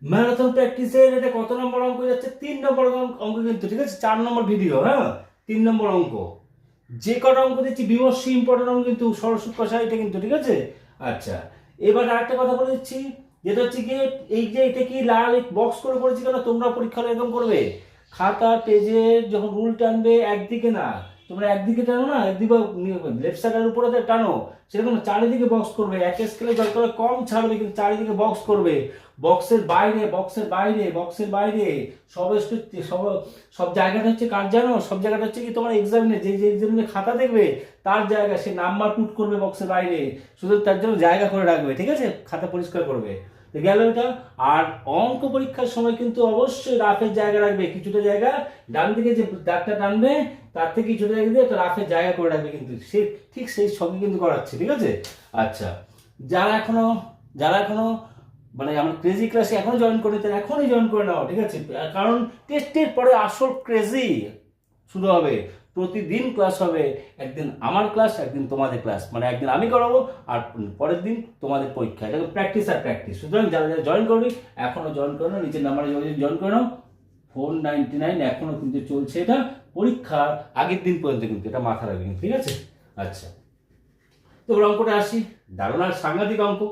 Marathon প্র্যাকটিসের এটা কত নম্বর অঙ্ক যাচ্ছে? 3 নম্বর অঙ্ক কিন্তু, ঠিক আছে? 4 নম্বর ভিডিও, হ্যাঁ, 3 নম্বর অঙ্ক। যে কটা অঙ্ক দিচ্ছি বিমর্ষি ইম্পর্টেন্ট অঙ্ক কিন্তু, সরস্বত কষা এটা কিন্তু, ঠিক আছে? আচ্ছা, এবার আরেকটা কথা বলে দিচ্ছি, যেটা হচ্ছে গিয়ে এই যে এটা কি লাল বক্স করে করেছি কেন? তোমরা পরীক্ষা হলে এরকম করবে, খাতা পেজে যখন রুল টানবে একদিকে না, তোমরা একদিকে টানো না, একদিকে লেফট সাইডের উপরে টানো, সেরকম না, চারিদিকে বক্স করবে। এক স্কেলে দরকার কম ছাড়বে, কিন্তু চারিদিকে বক্স করবে। বক্সের বাইরে, বক্সের বাইরে, বক্সের বাইরে সব সব সব জায়গাটা হচ্ছে কার জানো? সব জায়গাটা হচ্ছে কি তোমার এক্সামিনে, যে যে এক্সামিনে খাতা দেখবে তার জায়গা, সে নাম্বার পুট করবে বক্সের বাইরে, শুধু তার জন্য জায়গা করে রাখবে, ঠিক আছে? খাতা পরিষ্কার করবে। তো গেল এটা। আর অঙ্ক পরীক্ষার সময় কিন্তু অবশ্যই রাফের জায়গা রাখবে, কিছুটা জায়গা ডান দিকে যে দাগটা টানবে তার থেকে কিছুটা জায়গা দিয়ে একটা রাফের জায়গা করে রাখবে, কিন্তু সে ঠিক সেই সঙ্গে কিন্তু করাচ্ছে, ঠিক আছে? আচ্ছা, যারা এখনো যারা এখনো মানে আমার ক্রেজি ক্লাসে এখনো জয়েন করে নিতেন, এখনই জয়েন করে নাও, ঠিক আছে? কারণ টেস্টের পরে আসল ক্রেজি শুরু হবে। প্রতিদিন ক্লাস হবে, একদিন আমার ক্লাস, একদিন তোমাদের ক্লাস, মানে একদিন আমি করাবো আর পরের দিন তোমাদের পরীক্ষা। এটা প্র্যাকটিস আর প্র্যাকটিস। সুতরাং যারা যারা জয়েন করবি এখনো জয়েন করে নাও, নিচের নাম্বারে জয়েন করে নাও। 499 এখনো কিন্তু চলছে এটা, পরীক্ষার আগের দিন পর্যন্ত কিন্তু, এটা মাথা রাখবে কিন্তু, ঠিক আছে? আচ্ছা, তো ওর অঙ্কটা আসি। দারুণ আর সাংঘাতিক অঙ্ক,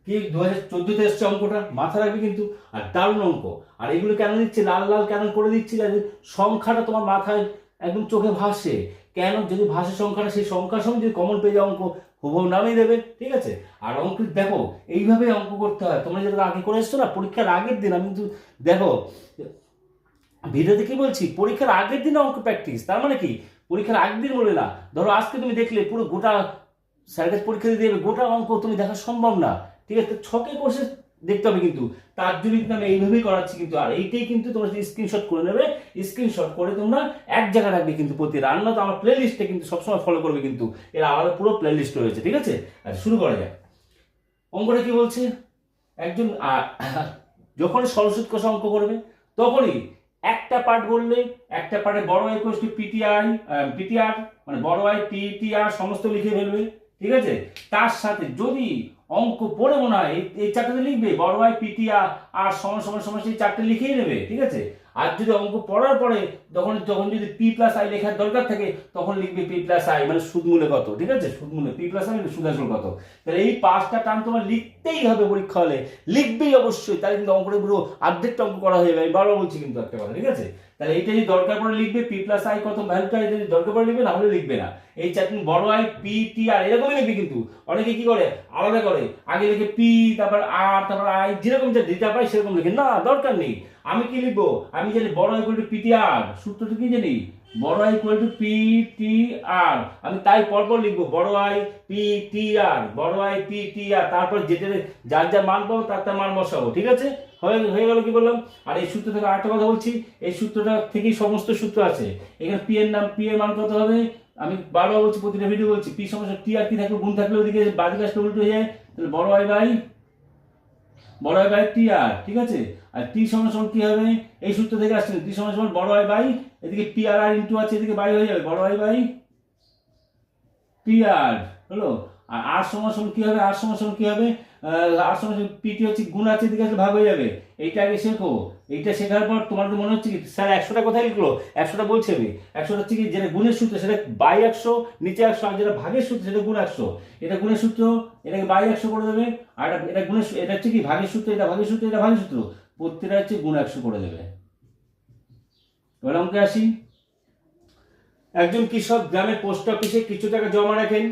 কি 2014-তে এসছে অঙ্কটা, মাথা রাখবে কিন্তু। আর দারুণ অঙ্ক। আর এগুলো কেন দিচ্ছে, লাল লাল কেন করে দিচ্ছি? যাতে সংখ্যাটা তোমার মাথায় একদম চোখে ভাসে। কেন? যদি ভাসে সংখ্যাটা, সেই সংখ্যার সঙ্গে যদি কমন পেয়ে যাও অঙ্ক হুবহু নামিয়ে দেবে, ঠিক আছে? আর অঙ্ক দেখো এইভাবে অঙ্ক করতে হয়। তোমরা যেটা আগে করে এসছো না, পরীক্ষার আগের দিন আমি কিন্তু দেখো ভিডিওতে কি বলছি, পরীক্ষার আগের দিন অঙ্ক প্র্যাকটিস। তার মানে কি, পরীক্ষার আগের দিন বলে না, ধরো আজকে তুমি দেখলে পুরো গোটা স্যারের কাছে পরীক্ষা দিয়ে দেবে, গোটা অঙ্ক তুমি দেখা সম্ভব না, ঠিক আছে? ছকে কোর্সে দেখতে হবে কিন্তু। তার জন্য কিন্তু আমি এইভাবেই করাচ্ছি কিন্তু। আর এইটাই কিন্তু তোমরা যদি স্ক্রিনশট করে নেবে, স্ক্রিনশট করে তোমরা এক জায়গায় রাখবে কিন্তু। প্রতি রান্না তো আমার প্লে লিস্টে কিন্তু সবসময় ফলো করবে কিন্তু, এর আলাদা পুরো প্লে লিস্ট রয়েছে, ঠিক আছে? আচ্ছা, শুরু করা যাক। অঙ্কটা কি বলছে? একজন যখন সরস্বতী কোষা অঙ্ক করবে তখনই একটা পার্ট বললে, একটা পার্টে বড় আই কোষ টু পিটিআই, পিটিআর মানে বড় আই পিটিআর সমস্ত লিখে ফেলবে, ঠিক আছে? তার সাথে যদি অঙ্ক পড়ে মনে হয় এই চারটাতে লিখবে, বড় আই পিটিআর আর সমান সমান সমান সেই চারটে লিখেই নেবে, ঠিক আছে? আর যদি অঙ্ক পড়ার পরে তখন তখন যদি পি প্লাস আই লেখার দরকার থাকে, তখন লিখবে পি প্লাস আই মানে সুদমূলে কত, ঠিক আছে? সুদমূলে পি প্লাস আই সুদ আসল কত। তাহলে এই 5টা টার্ম তোমার লিখতেই হবে পরীক্ষা হলে, লিখবেই অবশ্যই, তাহলে কিন্তু অঙ্কটা পুরো অর্ধেকটা অঙ্ক করা হয়ে যাবে। আমি বারবার বলছি কিন্তু একটা কথা, ঠিক আছে? তাহলে এইটা যদি দরকার পড়ে লিখবে, পি প্লাস আই কত ভ্যালুটা এটা যদি দরকার পড়ে লিখবে, না হলে লিখবে না। এই চারটি বড় আই পি টি আর এরকমই লিখবে কিন্তু। অনেকে কি করে আলাদা করে, আগে লিখে পি, তারপর আর, তারপর আই, যেরকম যে ডেটা পাই সেরকম লিখে, না দরকার নেই। আমি কি লিখবো? আমি জানি বড় I equal to P T R, সূত্রটা কি জানি? বড় I equal to P T R. আমি তাই পরপর লিখবো, বড় আই পি টি আর, বড় আই পি টি আর, তারপর যেটা যার যা মান পাবো তার তার মান বসাবো, ঠিক আছে? হয়ে গেল, কি বললাম? আর এই সূত্র থেকে আরেকটা কথা বলছি, এই সূত্রটা থেকেই সমস্ত সূত্র আছে। এখানে পি এর নাম, পি এর মান কত হবে? আমি বারবার বলছি, প্রতিটা ভিডিও বলছি, পি সমস্যা টি আর কি থাকলে গুণ থাকলে ওদিকে বাদিকে আসলে উল্টো হয়ে যায়। তাহলে বড় আই বাই টি আর, ঠিক আছে? আর টি সমান সমান কি হবে? এই সূত্র থেকে আসছে, টি সমান সমান বড় আই বাই, এদিকে পি আর আর ইনটু আছে, এদিকে বাই হয়ে যাবে, বড় আই বাই পি আর হলো। আর আর সমান সমান কি হবে? আর সমান সমান কি হবে? আর সমান সমান পিটি হচ্ছে গুণ আছে, এদিকে আসলে ভাগ হয়ে যাবে। এইটা আগে শেখো। এইটা শেখার পর তোমার তো মনে হচ্ছে কি স্যার 100টা কোথায় লিখলো? 100টা বলছে আমি, 100টা হচ্ছে কি যেটা গুণের সূত্র সেটা বাই 100 নিচে 100, আর যেটা ভাগের সূত্র সেটা গুণ 100। এটা গুণের সূত্র, এটাকে বাই 100 করে দেবে। আর এটা গুণের, এটা হচ্ছে কি ভাগের সূত্র, এটা ভাগের সূত্র, এটা ভাগের সূত্র, প্রত্যেকটা হচ্ছে গুণ 100 করে দেবে। এবার অঙ্কে আসি। একজন কৃষক গ্রামের পোস্ট অফিসে কিছু টাকা জমা রাখেন,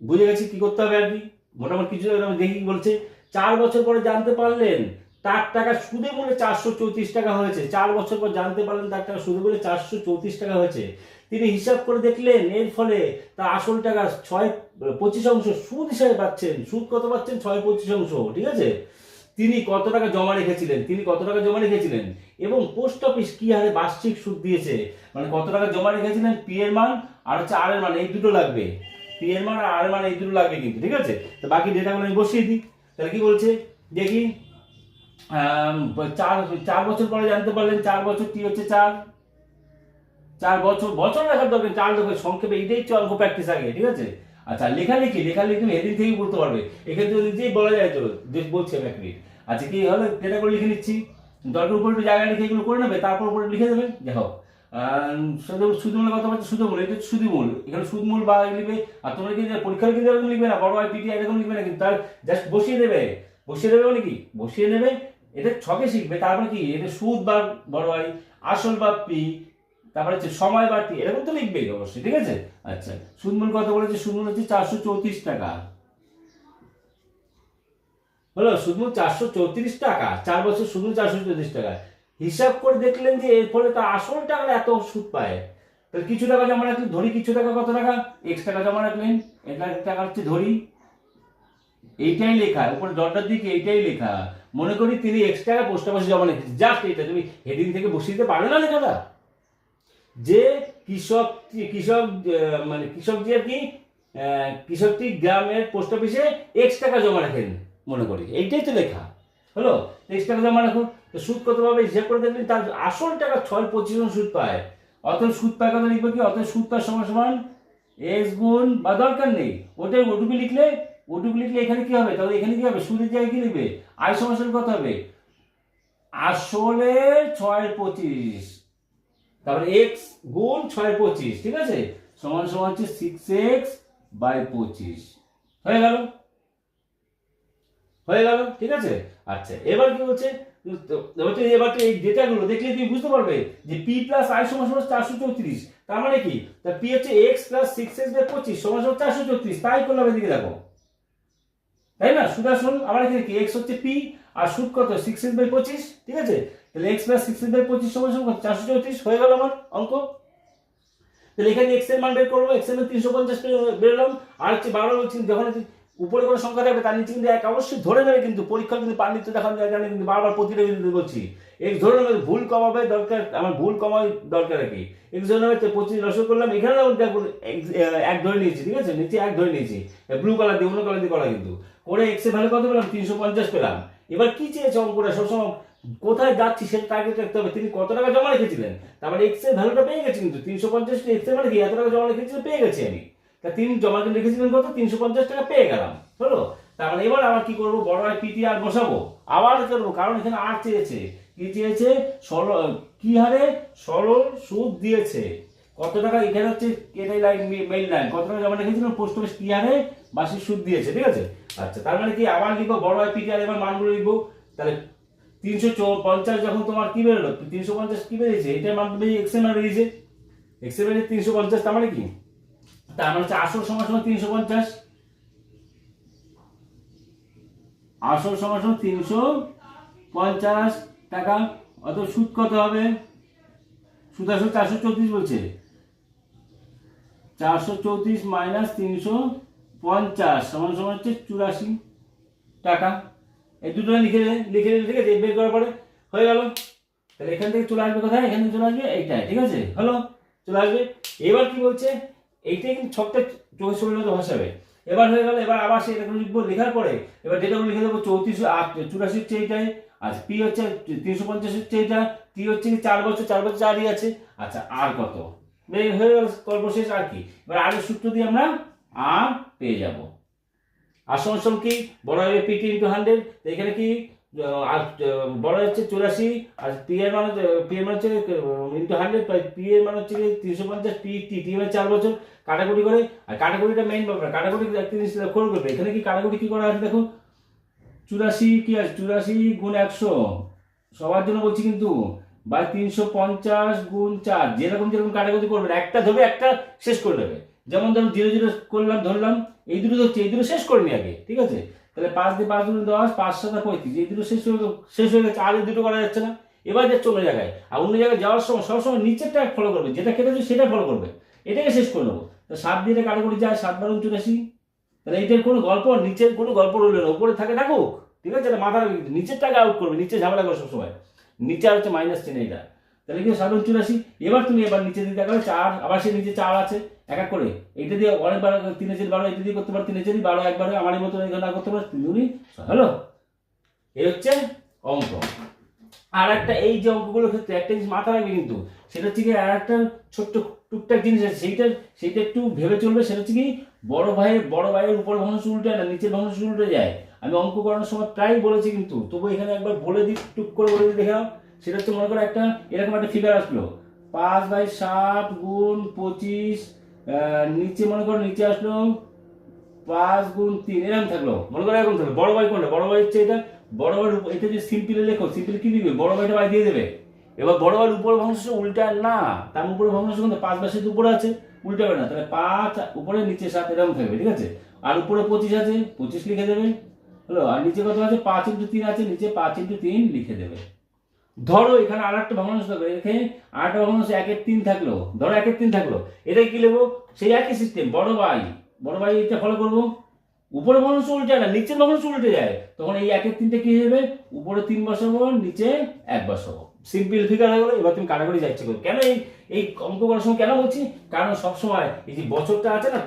বুঝে গেছি কি করতে হবে আর কি। মোটামুটি কিছু দেখি বলছে, 4 বছর পরে জানতে পারলেন তার টাকা সুদে মূল্যে 434 টাকা হয়েছে। 4 বছর পর জানতে পারলেন তার টাকা সুদে মূল্যে 434 টাকা হয়েছে। তিনি হিসাব করে দেখলেন এর ফলে তার আসল টাকা 6/25 সুদ হিসাবে পাচ্ছেন। সুদ কত পাচ্ছেন? 6/25, ঠিক আছে? তিনি কত টাকা জমা রেখেছিলেন এবং পোস্ট অফিস কি হারে বার্ষিক সুদ দিয়েছে, মানে কত টাকা জমা রেখেছিলেন, পি এর মান আর হচ্ছে আর এর মান, এই দুটো লাগবে। পি এর মান আর আর এর মান এই দুটো লাগবে কিন্তু, ঠিক আছে? তো বাকি ডেটাগুলো আমি বসিয়ে দিই। তাহলে কি বলছে দেখি, 4 বছর পরে জানতে পারলেন, 4 বছর টি হচ্ছে 4, 4 বছর, বছর রাখার দরকার, 4 দরকার সংক্ষেপে, এইটাই হচ্ছে অঙ্ক প্র্যাকটিস আগে, ঠিক আছে? আচ্ছা লেখালেখি তুমি হেডিং থেকেই বলতে পারবে, এক্ষেত্রে নিজেই বলা যায় তো যে বলছি আমি এক মিনিট। আচ্ছা কি হলো, ডেটা করে লিখে নিচ্ছি, দরকার উপরে একটু জায়গা লিখে এগুলো করে নেবে, তারপর উপরে লিখে দেবে। দেখো সুদমূল কথা বলছে, সুদমূল এটা সুদিমূল, এখানে সুদমূল বা লিখবে। আর তোমরা কি পরীক্ষার কিন্তু এরকম লিখবে না, বড় আইপিটি এরকম লিখবে না, কিন্তু তার জাস্ট বসিয়ে দেবে মানে কি বসিয়ে নেবে, এটা ছকে শিখবে। তারপরে কি এটা সুদ বা বড় আই, আসল বা পি, তারপরে হচ্ছে সময় বা টি, এরকম তো লিখবেই অবশ্যই, ঠিক আছে। আচ্ছা সুদমূল কত বলেছে, সুদমূল হচ্ছে 434 টাকা, হলো সুদমূল 434 টাকা, 4 বছর সুদমূল 434 টাকা। হিসাব করে দেখলেন যে এর ফলে তার আসল টাকা এত সুদ পায়, তাহলে কিছু টাকা জমা রাখলেন, ধরি কিছু টাকা কত টাকা, x টাকা জমা রাখলেন, এটা টাকা হচ্ছে ধরি, এইটাই লেখা উপরে ডটার দিকে, এইটাই লেখা। মনে করি তিনি x টাকা পোস্ট অফিসে জমা রেখেছেন, জাস্ট এটা তুমি হেডিং থেকে বসিয়ে দিতে পারবে না লেখাটা, যে কৃষক মানে কৃষকজি আর কি, কৃষকটি গ্রামের পোস্ট অফিসে x টাকা জমা রাখেন, মনে করি এইটাই তো লেখা হলো। x টাকা জমা রাখো, সুদ কত পাবে হিসাব করে দেখবেন, তার আসল টাকা 6.25 সুদ পায়। অতএব সুদ পায় কত লিখবে কি, অতএব সুদ পায় সমান সমান x গুণ, বা দরকার নেই ওটাই ওটুকু লিখলে, এখানে কি হবে, তাহলে এখানে কি হবে, সুদের জায়গায় কি লিখবে, আয় সমান কত হবে, আসলের 6.25, তারপরে x গুণ 6.25, ঠিক আছে, সমান সমান হচ্ছে 6x বাই 25, হয়ে গেল, ঠিক আছে। আচ্ছা এবার কি হচ্ছে, এবার তো এই ডেটাগুলো দেখলে তুমি বুঝতে পারবে যে p প্লাস i সমান সমান 434, তার মানে কি, তা p হচ্ছে x প্লাস 6x বাই 25 সমান সমান 434, তাই করলাম, এদিকে দেখো, তাই না, সুদ আসল আবার এখানে কি x হচ্ছে p আর সুদ কত 6x বাই 25, ঠিক আছে, তাহলে x প্লাস 6x বাই 25 সমান সমান 434, হয়ে গেল আমার অঙ্ক। তাহলে এখানে x এর মান বের করবো, x এর মান 350 বেরলাম, আর হচ্ছে 12 হচ্ছে যখন উপরে কোনো সংখ্যা থাকবে তার নিচে কিন্তু এক অবশ্যই ধরে নেবে, কিন্তু পরীক্ষা কিন্তু পাণ্ডিত্য দেখানো যায় না, কিন্তু বারবার প্রতিটা কিন্তু বলছি x ধরে নেবে, ভুল কমাবে দরকার, আমার ভুল কমাই দরকার কি, x ধরে নেবে, 25 লসক করলাম, এখানে দেখো এক ধরে নিয়েছি, ঠিক আছে, নিচে এক ধরে নিয়েছি, ব্লু কালার দিয়ে, অন্য কালার দিয়ে করা, কিন্তু করে x এর ভ্যালু কত পেলাম, 350 পেলাম। এবার কি চেয়েছে অঙ্কটা, সবসময় কোথায় যাচ্ছি সেটা টার্গেট রাখতে হবে, তিনি কত টাকা জমা রেখেছিলেন, তারপরে x এর ভ্যালুটা পেয়ে গেছি, কিন্তু 350 x এর মানে কি এত টাকা জমা রেখেছিলেন, পেয়ে গেছি আমি, তা তিনি জমা রেখেছিলেন কত, 350 টাকা পেয়ে গেলাম, হলো। তার মানে এবার আবার কি করবো, বড় আই পিটি আর বসাবো, আবার করবো, কারণ এখানে আর চেয়েছে, কি চেয়েছে, কি হারে সরল সুদ দিয়েছে, কত টাকা, এখানে হচ্ছে এটাই লাইন, মেইন লাইন, কত টাকা জমা রেখেছিলেন পোস্ট অফিস, কি হারে বার্ষিক সুদ দিয়েছে, ঠিক আছে। আচ্ছা তার মানে কি, আবার লিখবো বড় আই পিটি আর এবার মানগুলো লিখবো, তাহলে 350 যখন তোমার কি বেরোলো, 350 কি বেরিয়েছে, এটার মান এক্স এর মান বেরিয়েছে, এক্স এর বেরিয়ে 350, তার মানে কি, তার মানে হচ্ছে আসল সমান সমান 350, আসল সমান সমান 350 টাকা। অত সুদ কত হবে, সুদ আসল 434 বলছে, 434 মাইনাস 350 সমান সমান হচ্ছে 84 টাকা। এই দুটো লিখে লিখে ঠিক আছে, বের করার পরে হয়ে গেল। তাহলে এখান থেকে চলে আসবে কোথায়, এখানে চলে আসবে এইটাই, ঠিক আছে, হলো চলে আসবে। এবার কি বলছে, এইটাই কিন্তু ছকটা চোখের ছবির মতো ভাসাবে। এবার হয়ে গেল, এবার আবার সেই এরকম লিখবো, লেখার পরে এবার ডেটাগুলো লিখে দেবো, 84 হচ্ছে এইটাই, আর পি হচ্ছে 350 হচ্ছে এইটা, টি হচ্ছে কি 4 বছর, 4 বছর 4ই আছে। আচ্ছা আর কত, হয়ে গেল সর্বশেষ, আর কি, এবার আগের সূত্র দিয়ে আমরা আর পেয়ে যাবো। আর সমান কি, বড় হবে পিটি ইন্টু 100, এখানে কি বড় হচ্ছে 84, আর পি এর মান হচ্ছে ইন্টু 100, পি এর মান হচ্ছে 350, টি মানে 4 বছর, কাটাকুটি করে, আর কাটাকুটিটা মেইন ব্যাপার, কাটাকুটি একটা জিনিস লক্ষ্য করবে, এখানে কি কাটাকুটি কি করা আছে দেখো, 84 কি আছে, 84 গুণ 100 সবার জন্য বলছি কিন্তু, বাই 350 গুণ 4, যেরকম কাটাকুটি করবে, একটা ধরবে একটা শেষ করে দেবে, যেমন ধরুন 0 0 করলাম, ধরলাম এই দুটো ধরছি, এই দুটো শেষ করে নি আগে, ঠিক আছে। তাহলে 5 দিয়ে 5 গুণ 10, 5 7 35, এই দুটো শেষ হয়ে গেছে, আর এই দুটো করা যাচ্ছে না। এবার যাচ্ছে অন্য জায়গায়, আর অন্য জায়গায় যাওয়ার সময় সবসময় নিচেরটা ফলো করবে, যেটা কেটেছে সেটা ফলো করবে, এটাকে শেষ করে নেবো। তো 7 দিয়ে কাটাকুটি যায়, 7 12 84, তাহলে এইটার কোনো গল্প, নিচের কোনো গল্প রইল না, উপরে থাকে থাকুক, ঠিক আছে, এটা মাথা রাখবে, নিচেরটাকে আউট করবে, নিচে ঝামেলা করে সবসময়, নিচে আর হচ্ছে মাইনাস চিহ্ন এটা, তাহলে কি 7 84। এবার তুমি এবার নিচে দিতে গেলে 4, আবার সে নিচে 4 আছে, এক এক করে এইটা দিয়ে অনেকবার 3 এর 12, এটা দিয়ে করতে পারো 3 এর 12 একবারে, আমারই মতো এখানে না করতে পারো 3 হলো। এই হচ্ছে অঙ্ক। আর একটা, এই যে অঙ্কগুলোর ক্ষেত্রে একটা জিনিস মাথা রাখবে কিন্তু, সেটা হচ্ছে কি, আর একটা ছোট্ট টুকটাক জিনিস আছে, সেইটা একটু ভেবে চলবে, সেটা হচ্ছে কি, বড় ভাইয়ের উপর ভগ্নাংশ উল্টে না, নিচের ভগ্নাংশ উল্টে যায়। আমি অঙ্ক করানোর সময় প্রায় বলেছি, কিন্তু তবু এখানে একবার বলে দিই, টুক করে বলে দিই, দেখে নাও। সেটা হচ্ছে মনে করো একটা এরকম একটা ফিগার আসলো, 5/7 গুণ 25, নিচে মনে করো নিচে আসলো 5 গুণ 3, এরকম থাকলো, মনে করো এরকম থাকলো। বড় ভাই কোনটা? বড় ভাই হচ্ছে এটা। বড় ভাইয়ের এটা যদি সিম্পলি লেখো, সিম্পলি কি লিখবে? বড় ভাইটা বাই দিয়ে দেবে। এবার বড় ভাইয়ের উপর ভগ্নাংশ উল্টা না, তার উপরে ভগ্নাংশ কিন্তু 5/7 উপরে আছে, উল্টাবে না, তাহলে 5 উপরে নিচে 7 এরকম থাকবে, ঠিক আছে। আর উপরে 25 আছে, 25 লিখে দেবে, হলো। আর নিচে কত আছে? 5x3 আছে, নিচে 5x3 লিখে দেবে। ধরো এখানে আর একটা ভগ্নাংশ থাকলো, এখানে আর একটা ভগ্নাংশ 1/3 থাকলো, ধরো 1/3 থাকলো, এটাই কি লিখবো? সেই একই সিস্টেম, বড় ভাই এটা ফলো করবো। উপরে ভগ্নাংশ উল্টে না, নিচের ভগ্নাংশ উল্টে যায়, তখন এই 1/3 কি হয়ে যাবে? উপরে 3 বসাবো, নিচে 1 বসাবো, সিম্পল ফিগার হয়ে গেলো। এবার তুমি কাটাকুটি যা ইচ্ছে করো। কেন এই অঙ্ক করার সময় কেন বলছি? কারণ সবসময় এই যে বছরটা আছে না,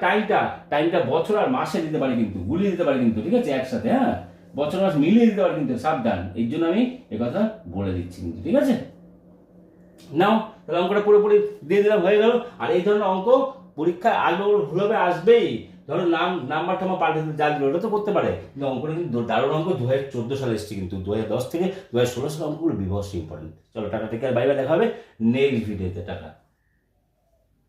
টাইমটা বছর আর মাসে দিতে পারি, কিন্তু গুলিয়ে দিতে পারি কিন্তু, ঠিক আছে, একসাথে, হ্যাঁ, বছর মাস মিলিয়ে দিতে পারি কিন্তু, সাবধান। এই জন্য আমি এই কথা বলে দিচ্ছি কিন্তু, ঠিক আছে। নাও তাহলে অঙ্কটা পুরোপুরি দিয়ে দিলাম, হয়ে গেল। আর এই ধরনের অঙ্ক পরীক্ষায় ভুলভাবে আসবেই। ধরো নাম্বার টাম্বার পাল্টে দিতে, যা ওটা তো করতে পারে, কিন্তু অঙ্কটা কিন্তু দারুণ অঙ্ক 2014 সালে এসেছে, কিন্তু 2010 থেকে 2016 সালে অঙ্কগুলো বিভৎস ইম্পর্টেন্ট। চলো টাটা, থেকে আর বাইরে দেখা হবে নেক্সট ভিডিওতে, টাটা।